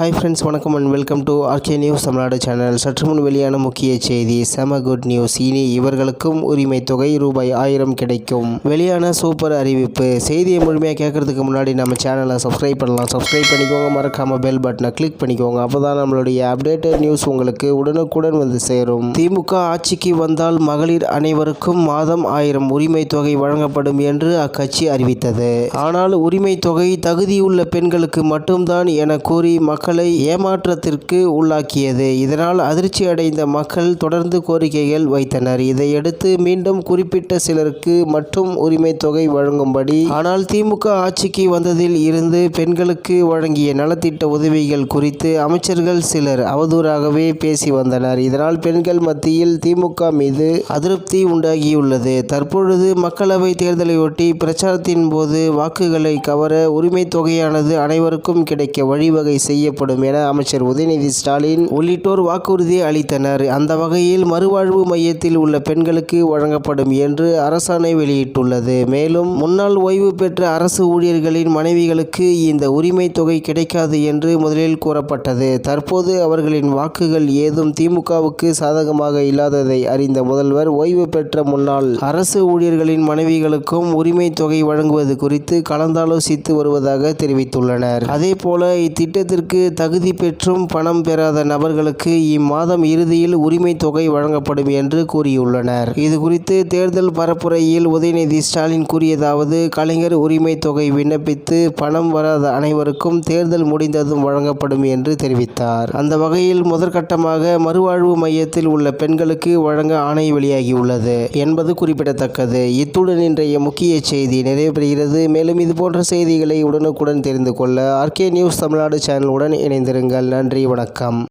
Hi friends, வணக்கம் and welcome to RK news Tamil Nadu channel. சற்று முன் வெளியான முக்கிய செய்தி, செம குட் நியூஸ். இனி இவர்களுக்கும் உரிமை தொகை ரூபாய் 1000 கிடைக்கும். வெளியான சூப்பர் அறிவிப்பு. செய்தியை முழுமையாக கேட்கறதுக்கு முன்னாடி நம்ம சேனலை சப்ஸ்கிரைப் பண்ணலாம். சப்ஸ்கிரைப் பண்ணிக்கோங்க, மறக்காம பெல் பட்டனை கிளிக் பண்ணிக்கோங்க. அப்போதான் நம்மளுடைய அப்டேட்டட் நியூஸ் உங்களுக்கு உடனுக்குடன் வந்து சேரும். திமுக ஆட்சிக்கு வந்தால் மகளிர் அனைவருக்கும் மாதம் 1000 உரிமை தொகை வழங்கப்படும் என்று அக்கட்சி அறிவித்தது. ஆனால் உரிமை தொகை தகுதியுள்ள பெண்களுக்கு மட்டும்தான் என கூறி மக்களை ஏமாற்றத்திற்கு உள்ளாக்கியது. இதனால் அதிர்ச்சி அடைந்த மக்கள் தொடர்ந்து கோரிக்கைகள் வைத்தனர். இதையடுத்து மீண்டும் குறிப்பிட்ட சிலருக்கு மட்டும் உரிமை தொகை வழங்கும்படி, ஆனால் திமுக ஆட்சிக்கு வந்ததில் இருந்து பெண்களுக்கு வழங்கிய நலத்திட்ட உதவிகள் குறித்து அமைச்சர்கள் சிலர் அவதூறாகவே பேசி வந்தனர். இதனால் பெண்கள் மத்தியில் திமுக மீது அதிருப்தி உண்டாகியுள்ளது. தற்பொழுது மக்களவை தேர்தலையொட்டி பிரச்சாரத்தின் போது வாக்குகளை கவர உரிமை தொகையானது அனைவருக்கும் கிடைக்க வழிவகை செய்யப்படும் என அமைச்சர் உதயநிதி ஸ்டாலின் உள்ளிட்டோர் வாக்குறுதி அளித்தனர். அந்த வகையில் மறுவாழ்வு மையத்தில் உள்ள பெண்களுக்கு வழங்கப்படும் என்று அரசாணை வெளியிட்டுள்ளது. மேலும் முன்னாள் ஓய்வு பெற்ற அரசு ஊழியர்களின் மனைவிகளுக்கு இந்த உரிமை தொகை கிடைக்காது என்று முதலில் கூறப்பட்டது. தற்போது அவர்களின் வாக்குகள் ஏதும் திமுகவுக்கு சாதகமாக இல்லாததை அறிந்த முதல்வர் ஓய்வு பெற்ற முன்னாள் அரசு ஊழியர்களின் மனைவிகளுக்கும் உரிமை தொகை வழங்குவது குறித்து கலந்தாலோசித்து வருவதாக தெரிவித்துள்ளனர். அதேபோல இத்திட்டத்திற்கு தகுதி பெற்றும் பணம் பெறாத நபர்களுக்கு இம்மாதம் இறுதியில் உரிமை தொகை வழங்கப்படும் என்று கூறியுள்ளனர். இதுகுறித்து தேர்தல் பரப்புரையில் உதயநிதி ஸ்டாலின் கூறியதாவது: கலைஞர் உரிமை தொகை விண்ணப்பித்து பணம் வராத அனைவருக்கும் தேர்தல் முடிந்ததும் வழங்கப்படும் என்று தெரிவித்தார். அந்த வகையில் முதற்கட்டமாக மறுவாழ்வு மையத்தில் உள்ள பெண்களுக்கு வழங்க ஆணை வெளியாகியுள்ளது என்பது குறிப்பிடத்தக்கது. இத்துடன் இன்றைய முக்கிய செய்தி நிறைவு பெறுகிறது. மேலும் இதுபோன்ற செய்திகளை உடனுக்குடன் தெரிந்து கொள்ள ஆர்கே நியூஸ் தமிழ்நாடு சேனலுடன் இணைந்திருங்கள். நன்றி, வணக்கம்.